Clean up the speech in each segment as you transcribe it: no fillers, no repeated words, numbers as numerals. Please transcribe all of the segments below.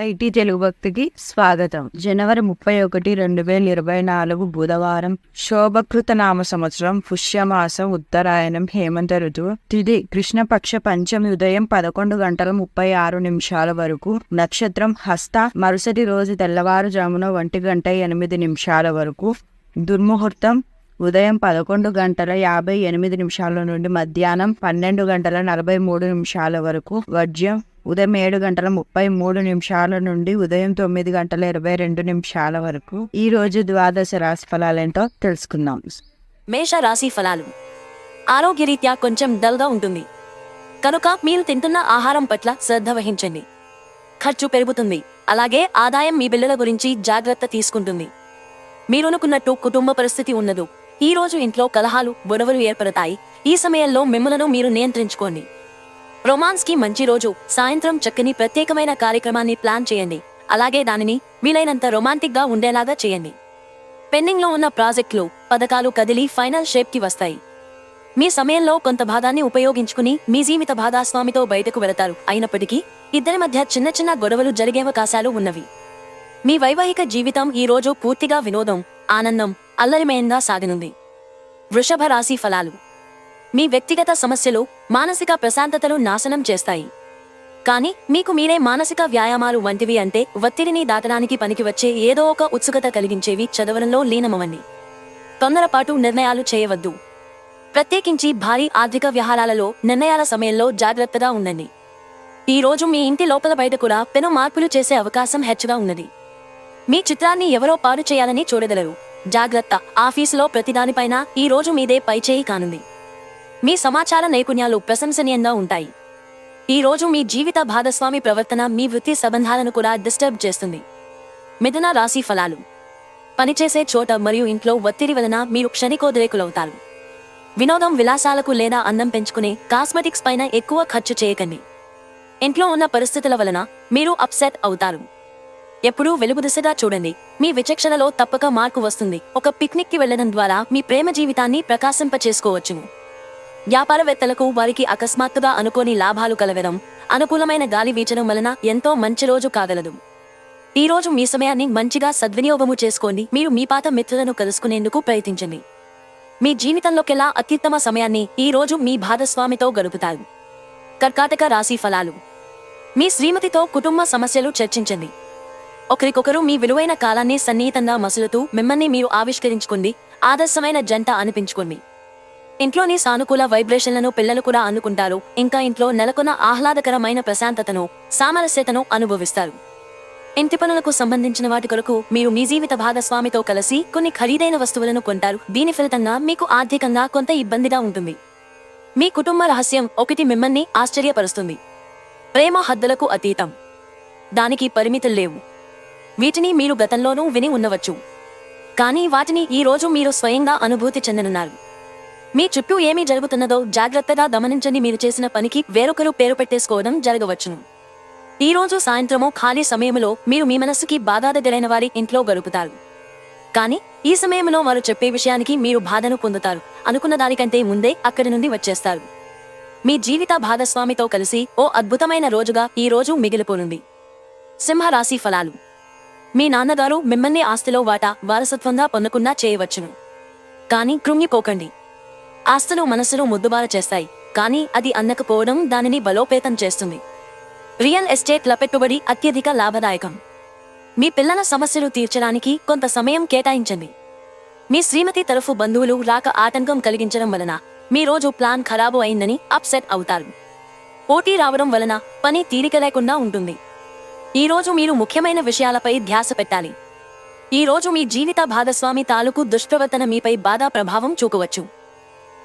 YT Telugu భక్తికి స్వాగతం. జనవరి 31, 2024 బుధవారం. శోభకృత నామ సంవత్సరం, పుష్యమాసం, ఉత్తరాయణం, హేమంత ఋతువు. తిథి కృష్ణపక్ష పంచమి, ఉదయం 11:36 వరకు. నక్షత్రం హస్త. మరుసటి రోజు తెల్లవారుజామున 1:08 వరకు. దుర్ముహూర్తం ఉదయం 11:58 నుండి మధ్యాహ్నం 12:43 వరకు. వర్జ్యం ఉదయం 7:33 నుండి ఉదయం 9:22 వరకు. ఈ రోజు ద్వాదశ రాశి ఫలాలేంటో తెలుసుకుందాం. మేష రాశి ఫలాలు. ఆరోగ్యరీత్యా కొంచెం డల్గా ఉంటుంది కనుక మీరు తింటున్న ఆహారం పట్ల శ్రద్ధ వహించండి. ఖర్చు పెరుగుతుంది, అలాగే ఆదాయం మీ బిల్లుల గురించి జాగ్రత్త తీసుకుంటుంది. మీరనుకున్నట్టు కుటుంబ పరిస్థితి ఉండదు. ఈ రోజు ఇంట్లో కలహాలు, గొడవలు ఏర్పడతాయి. ఈ సమయంలో మిమ్మలను మీరు నియంత్రించుకోండి. రొమాన్స్ కి మంచి రోజు. సాయంత్రం చక్కని ప్రత్యేకమైన కార్యక్రమాన్ని ప్లాన్ చేయండి, అలాగే దానిని వీలైనంత రొమాంటిక్ గా ఉండేలాగా చేయండి. పెండింగ్ లో ఉన్న ప్రాజెక్టులు, పథకాలు కదిలి ఫైనల్ షేప్ కి వస్తాయి. మీ సమయంలో కొంత భాగాన్ని ఉపయోగించుకుని మీ జీవిత భాగస్వామితో బయటకు వెళతారు. అయినప్పటికీ ఇద్దరి మధ్య చిన్న చిన్న గొడవలు జరిగే అవకాశాలు ఉన్నవి. మీ వైవాహిక జీవితం ఈ రోజు పూర్తిగా వినోదం, ఆనందం, అల్లరిమయంగా సాగనుంది. వృషభ రాశి ఫలాలు. మీ వ్యక్తిగత సమస్యలు మానసిక ప్రశాంతతను నాశనం చేస్తాయి. కానీ మీకు మీరే మానసిక వ్యాయామాలు వంటివి, అంటే ఒత్తిడిని దాటడానికి పనికి వచ్చే ఏదో ఒక ఉత్సుకత కలిగించేవి చదవడంలో లీనమవ్వండి. తొందరపాటు నిర్ణయాలు చేయవద్దు. ప్రత్యేకించి భారీ ఆర్థిక వ్యవహారాలలో నిర్ణయాల సమయంలో జాగ్రత్తగా ఉండండి. ఈ రోజు మీ ఇంటి లోపల బయట కూడా పెను మార్పులు చేసే అవకాశం హెచ్చుగా ఉన్నది. మీ చిత్రాన్ని ఎవరో పాడు చేయాలని చూడగలరు. జాగ్రత్త. ఆఫీసులో ప్రతిదానిపైన ఈ రోజు మీదే పైచేయి కానుంది. మీ సమాచార నైపుణ్యాలు ప్రశంసనీయంగా ఉంటాయి. ఈ రోజు మీ జీవిత భాగస్వామి ప్రవర్తన మీ వృత్తి సంబంధాలను కూడా డిస్టర్బ్ చేస్తుంది. మిథున రాశి ఫలాలు. పనిచేసే చోట మరియు ఇంట్లో ఒత్తిడి వలన మీరు క్షణికోద్రేకులవుతారు. వినోదం, విలాసాలకు లేదా అందం పెంచుకునే కాస్మెటిక్స్ పైన ఎక్కువ ఖర్చు చేయకండి. ఇంట్లో ఉన్న పరిస్థితుల వలన మీరు అప్సెట్ అవుతారు. ఎప్పుడూ వెలుగు దిశగా చూడండి. మీ విచక్షణలో తప్పక మార్పు వస్తుంది. ఒక పిక్నిక్ కి వెళ్లడం ద్వారా మీ ప్రేమ జీవితాన్ని ప్రకాశింపచేసుకోవచ్చును. వ్యాపారవేత్తలకు వారికి అకస్మాత్తుగా అనుకోని లాభాలు కలగడం, అనుకూలమైన గాలి వీచడం వలన ఎంతో మంచి రోజు కాగలదు. ఈ రోజు మీ సమయాన్ని మంచిగా సద్వినియోగము చేసుకోండి. మీరు మీ పాత మిత్రులను కలుసుకునేందుకు ప్రయత్నించండి. మీ జీవితంలోకెల్లా అత్యుత్తమ సమయాన్ని ఈ రోజు మీ భాగస్వామితో గడుపుతారు. కర్కాటక రాశి ఫలాలు. మీ శ్రీమతితో కుటుంబ సమస్యలు చర్చించండి. ఒకరికొకరు మీ విలువైన కాలాన్ని సన్నిహితంగా మసులుతూ మిమ్మల్ని మీరు ఆవిష్కరించుకోండి. ఆదర్శమైన జంట అనిపించుకోండి. ఇంట్లోని సానుకూల వైబ్రేషన్లను పిల్లలు కూడా అందుకుంటారు. ఇంకా ఇంట్లో నెలకొన్న ఆహ్లాదకరమైన ప్రశాంతతను, సామరస్యతను అనుభవిస్తారు. ఇంటి పనులకు సంబంధించిన వాటి కొరకు మీరు మీ జీవిత భాగస్వామితో కలిసి కొన్ని ఖరీదైన వస్తువులను కొంటారు. దీని ఫలితంగా మీకు ఆర్థికంగా కొంత ఇబ్బందిగా ఉంటుంది. మీ కుటుంబ రహస్యం ఒకటి మిమ్మల్ని ఆశ్చర్యపరుస్తుంది. ప్రేమ హద్దులకు అతీతం, దానికి పరిమితులు లేవు. వీటిని మీరు గతంలోనూ విని ఉండవచ్చు, కానీ వాటిని ఈ రోజు మీరు స్వయంగా అనుభూతి చెందనున్నారు. మీ చుట్టూ ఏమీ జరుగుతున్నదో జాగ్రత్తగా గమనించండి. మీరు చేసిన పనికి వేరొకరు పేరు పెట్టేసుకోవడం జరగవచ్చును. ఈ రోజు సాయంత్రము ఖాళీ సమయంలో మీరు మీ మనస్సుకి బాగా దగ్గరైన వారి ఇంట్లో గడుపుతారు. కానీ ఈ సమయంలో వారు చెప్పే విషయానికి మీరు బాధను పొందుతారు. అనుకున్న దానికంటే ముందే అక్కడి నుండి వచ్చేస్తారు. మీ జీవిత భాగస్వామితో కలిసి ఓ అద్భుతమైన రోజుగా ఈ రోజు మిగిలిపోనుంది. సింహ రాశి ఫలాలు. మీ నాన్నగారు మిమ్మల్ని ఆస్తిలో వాటా వారసత్వంగా పొందకుండా చేయవచ్చును, కానీ కృంగిపోకండి. ఆస్తులు మనస్సును ముద్దుబార చేస్తాయి, కానీ అది అందకపోవడం దానిని బలోపేతం చేస్తుంది. రియల్ ఎస్టేట్ పెట్టుబడి అత్యధిక లాభదాయకం. మీ పిల్లల సమస్యలు తీర్చడానికి కొంత సమయం కేటాయించండి. మీ శ్రీమతి తరఫు బంధువులు రాక ఆటంకం కలిగించడం వలన మీ రోజు ప్లాన్ ఖరాబు అయిందని అప్సెట్ అవుతారు. పోటీ రావడం వలన పని తీరిక లేకుండా ఉంటుంది. ఈ రోజు మీరు ముఖ్యమైన విషయాలపై ధ్యాస పెట్టాలి. ఈ రోజు మీ జీవిత భాగస్వామి తాలూకు దుష్ప్రవర్తన మీపై బాధా ప్రభావం చూపవచ్చు.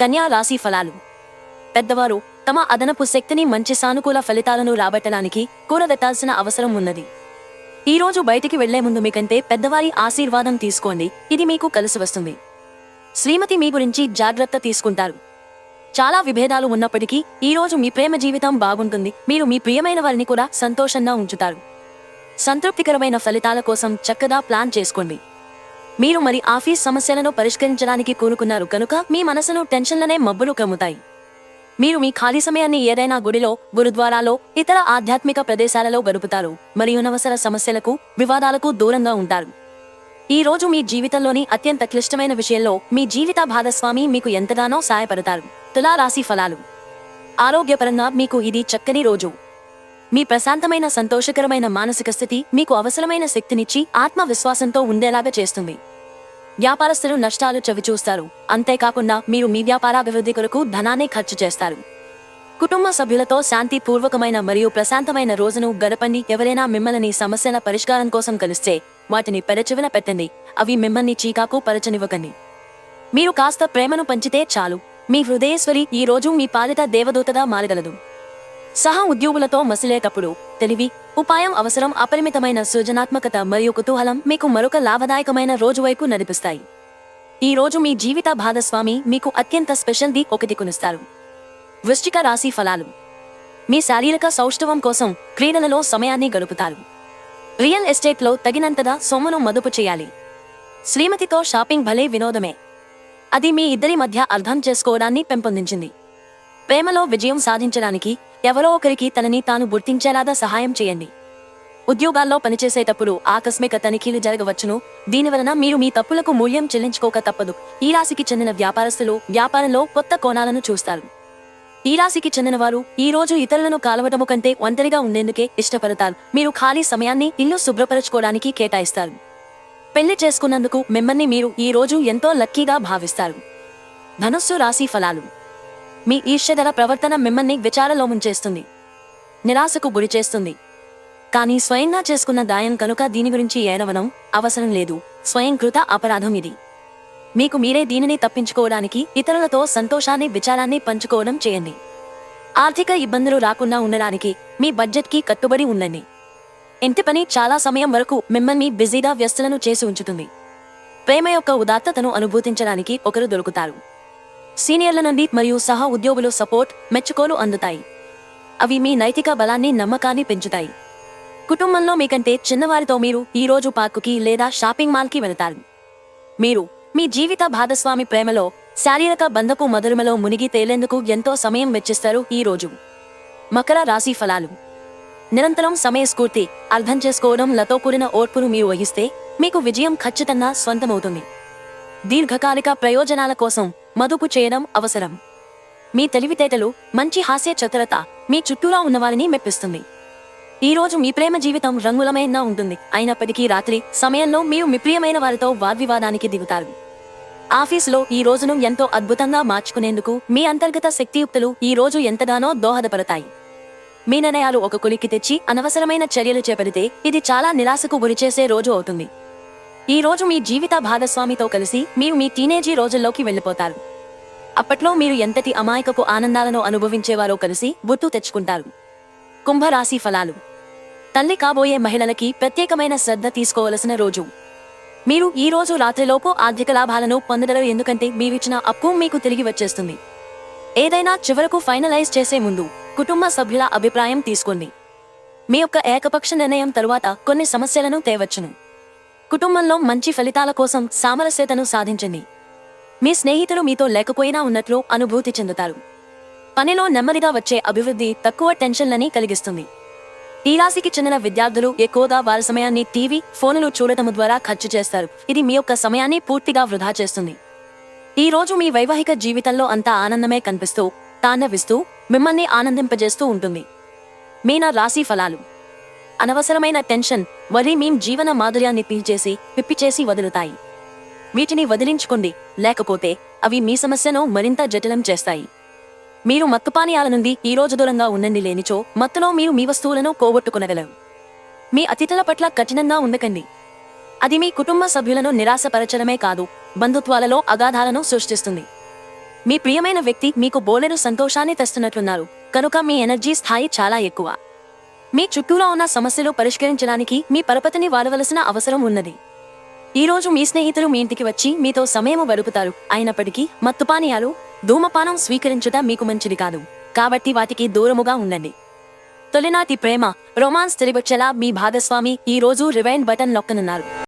కన్యా రాశి ఫలాలు. పెద్దవారు తమ అదనపు శక్తిని మంచి సానుకూల ఫలితాలను రాబట్టడానికి కూరబెట్టాల్సిన అవసరం ఉన్నది. ఈ రోజు బయటికి వెళ్లే ముందు మీకంటే పెద్దవారి ఆశీర్వాదం తీసుకోండి. ఇది మీకు కలిసి వస్తుంది. శ్రీమతి మీ గురించి జాగ్రత్త తీసుకుంటారు. చాలా విభేదాలు ఉన్నప్పటికీ ఈ రోజు మీ ప్రేమ జీవితం బాగుంటుంది. మీరు మీ ప్రియమైన వారిని కూడా సంతోషంగా ఉంచుతారు. సంతృప్తికరమైన ఫలితాల కోసం చక్కగా ప్లాన్ చేసుకోండి. మీరు మరి ఆఫీస్ సమస్యలను పరిష్కరించడానికి కూనుకున్నారు కనుక మీ మనసును టెన్షన్లనే మబ్బులు కమ్ముతాయి. మీరు మీ ఖాళీ సమయాన్ని ఏదైనా గుడిలో, గురుద్వారాలో, ఇతర ఆధ్యాత్మిక ప్రదేశాలలో గడుపుతారు మరియు అనవసర సమస్యలకు, వివాదాలకు దూరంగా ఉంటారు. ఈ రోజు మీ జీవితంలోని అత్యంత క్లిష్టమైన విషయంలో మీ జీవిత భాగస్వామి మీకు ఎంతగానో సహాయపడతారు. తులా రాశి ఫలాలు. ఆరోగ్యపరంగా మీకు ఇది చక్కని రోజు. మీ ప్రశాంతమైన, సంతోషకరమైన మానసిక స్థితి మీకు అవసరమైన శక్తినిచ్చి ఆత్మవిశ్వాసంతో ఉండేలాగా చేస్తుంది. వ్యాపారస్తులు నష్టాలు చవిచూస్తారు. అంతేకాకుండా మీరు మీ వ్యాపారాభివృద్ధి కొరకు ధనాన్ని ఖర్చు చేస్తారు. కుటుంబ సభ్యులతో శాంతిపూర్వకమైన మరియు ప్రశాంతమైన రోజును గడపండి. ఎవరైనా మిమ్మల్ని సమస్యల పరిష్కారం కోసం కలిస్తే వాటిని పెడచెవిన పెట్టండి. అవి మిమ్మల్ని చీకాకు పరచనివ్వకండి. మీరు కాస్త ప్రేమను పంచితే చాలు. మీ హృదయేశ్వరి ఈ రోజు మీ పాలిట దేవదూతగా మారగలదు. సహ ఉద్యోగులతో మసిలేటప్పుడు తెలివి, ఉపాయం అవసరం. అపరిమితమైన సృజనాత్మకత మరియు కుతూహలం మీకు మరొక లాభదాయకమైన రోజు వైపు నడిపిస్తాయి. ఈ రోజు మీ జీవిత భాగస్వామి మీకు అత్యంత స్పెషల్ ది ఒకటి కొనిస్తారు. వృశ్చిక రాశి ఫలాలు. మీ శారీరక సౌష్ఠవం కోసం క్రీడలలో సమయాన్ని గడుపుతారు. రియల్ ఎస్టేట్లో తగినంతగా సొమ్మును మదుపు చేయాలి. శ్రీమతితో షాపింగ్ భలే వినోదమే. అది మీ ఇద్దరి మధ్య అర్థం చేసుకోవడాన్ని పెంపొందించింది. ప్రేమలో విజయం సాధించడానికి ఎవరో ఒకరికి తనని తాను గుర్తించేలాగా సహాయం చేయండి. ఉద్యోగాల్లో పనిచేసేటప్పుడు ఆకస్మిక తనిఖీలు జరగవచ్చును. దీనివలన మీరు మీ తప్పులకు మూల్యం చెల్లించుకోక తప్పదు. ఈ రాశికి చెందిన వ్యాపారస్తులు వ్యాపారంలో కొత్త కోణాలను చూస్తారు. ఈ రాశికి చెందిన వారు ఈ రోజు ఇతరులను కాలవటము కంటే ఒంటరిగా ఉండేందుకే ఇష్టపడతారు. మీరు ఖాళీ సమయాన్ని ఇల్లు శుభ్రపరచుకోవడానికి కేటాయిస్తారు. పెళ్లి చేసుకున్నందుకు మిమ్మల్ని మీరు ఈ రోజు ఎంతో లక్కీగా భావిస్తారు. ధనుస్సు రాశి ఫలాలు. మీ ఈర్ష్యధర ప్రవర్తన మిమ్మల్ని విచారలో ముంచేస్తుంది, నిరాశకు గురి చేస్తుంది. కానీ స్వయంగా చేసుకున్న దాయం కనుక దీని గురించి ఏడవడం అవసరం లేదు. స్వయంకృత అపరాధం ఇది. మీకు మీరే దీనిని తప్పించుకోవడానికి ఇతరులతో సంతోషాన్ని, విచారాన్ని పంచుకోవడం చేయండి. ఆర్థిక ఇబ్బందులు రాకుండా ఉండడానికి మీ బడ్జెట్కి కట్టుబడి ఉండండి. ఇంటి పని చాలా సమయం వరకు మిమ్మల్ని బిజీగా వ్యస్తులను చేసి ఉంచుతుంది. ప్రేమ యొక్క ఉదాత్తతను అనుభూతించడానికి ఒకరు దొరుకుతారు. సీనియర్ల నుండి మరియు సహ ఉద్యోగులు సపోర్ట్, మెచ్చుకోలు అందుతాయి. అవి మీ నైతిక బలాన్ని, నమ్మకాన్ని పెంచుతాయి. కుటుంబంలో మీకంటే చిన్నవారితో మీరు ఈ రోజు పార్కుకి లేదా షాపింగ్ మాల్కి వెళతారు. మీరు మీ జీవిత భాగస్వామి ప్రేమలో, శారీరక బంధపు మధురిమలో మునిగి తేలేందుకు ఎంతో సమయం వెచ్చిస్తారు. ఈ రోజు మకర రాశి ఫలాలు. నిరంతరం సమయస్ఫూర్తి, అర్థం చేసుకోవడంలతో కూడిన ఓర్పును మీరు వహిస్తే మీకు విజయం ఖచ్చితంగా స్వంతమవుతుంది. దీర్ఘకాలిక ప్రయోజనాల కోసం మదుపు చేయడం అవసరం. మీ తెలివితేటలు, మంచి హాస్య చతురత మీ చుట్టూరా ఉన్నవారిని మెప్పిస్తుంది. ఈ రోజు మీ ప్రేమ జీవితం రంగులమయంగా ఉంటుంది. అయినప్పటికీ రాత్రి సమయంలో మీరు మీ ప్రియమైన వారితో వాగ్వివాదానికి దిగుతారు. ఆఫీసులో ఈ రోజును ఎంతో అద్భుతంగా మార్చుకునేందుకు మీ అంతర్గత శక్తియుక్తులు ఈ రోజు ఎంతగానో దోహదపడతాయి. మీ నిర్ణయాలు ఒక కొలిక్కి తెచ్చి అనవసరమైన చర్యలు చేపడితే ఇది చాలా నిరాశకు గురిచేసే రోజు అవుతుంది. ఈ రోజు మీ జీవిత భాగస్వామితో కలిసి మీరు మీ టీనేజీ రోజుల్లోకి వెళ్లిపోతారు. అప్పట్లో మీరు ఎంతటి అమాయకపు ఆనందాలను అనుభవించేవారో కలిసి గుర్తు తెచ్చుకుంటారు. కుంభరాశి ఫలాలు. తల్లి కాబోయే మహిళలకి ప్రత్యేకమైన శ్రద్ధ తీసుకోవలసిన రోజు. మీరు ఈ రోజు రాత్రిలోపు ఆర్థిక లాభాలను పొందగలరు, ఎందుకంటే మీరిచ్చిన అప్పు మీకు తిరిగి వచ్చేస్తుంది. ఏదైనా చివరకు ఫైనలైజ్ చేసే ముందు కుటుంబ సభ్యుల అభిప్రాయం తీసుకోండి. మీ యొక్క ఏకపక్ష నిర్ణయం తరువాత కొన్ని సమస్యలను తేవచ్చును. కుటుంబంలో మంచి ఫలితాల కోసం సామరస్యతను సాధించండి. మీ స్నేహితులు మీతో లేకపోయినా ఉన్నట్లు అనుభూతి చెందుతారు. పనిలో నెమ్మదిగా వచ్చే అభివృద్ధి తక్కువ టెన్షన్లని కలిగిస్తుంది. ఈ రాశికి చెందిన విద్యార్థులు ఎక్కువగా వారి సమయాన్ని టీవీ, ఫోనులు చూడటం ద్వారా ఖర్చు చేస్తారు. ఇది మీ యొక్క సమయాన్ని పూర్తిగా వృధా చేస్తుంది. ఈ రోజు మీ వైవాహిక జీవితంలో అంతా ఆనందమే కనిపిస్తూ, తాండవిస్తూ మిమ్మల్ని ఆనందింపజేస్తూ ఉంటుంది. మీన రాశి ఫలాలు. అనవసరమైన టెన్షన్, వరి మీ జీవన మాధుర్యాన్ని పిప్పిచేసి వదులుతాయి. వీటిని వదిలించుకోండి, లేకపోతే అవి మీ సమస్యను మరింత జటిలం చేస్తాయి. మీరు మత్తుపానీయాల నుండి ఈ రోజు దూరంగా ఉండండి, లేనిచో మత్తులో మీరు మీ వస్తువులను పోగొట్టుకునగలరు. మీ అతిథుల పట్ల కఠినంగా ఉండకండి. అది మీ కుటుంబ సభ్యులను నిరాశపరచడమే కాదు, బంధుత్వాలలో అగాధాలను సృష్టిస్తుంది. మీ ప్రియమైన వ్యక్తి మీకు బోలెడు సంతోషాన్ని తెస్తున్నట్లున్నారు, కనుక మీ ఎనర్జీ స్థాయి చాలా ఎక్కువ. మీ చుట్టూరా ఉన్న సమస్యలు పరిష్కరించడానికి మీ పరపతిని వాడవలసిన అవసరం ఉన్నది. ఈ రోజు మీ స్నేహితులు మీ ఇంటికి వచ్చి మీతో సమయము గడుపుతారు. అయినప్పటికీ మత్తుపానీయాలు, ధూమపానం స్వీకరించుట మీకు మంచిది కాదు, కాబట్టి వాటికి దూరముగా ఉండండి. తొలినాటి ప్రేమ, రొమాన్స్ తిరిగొచ్చేలా మీ భాగస్వామి ఈ రోజు రివైండ్ బటన్ నొక్కనున్నారు.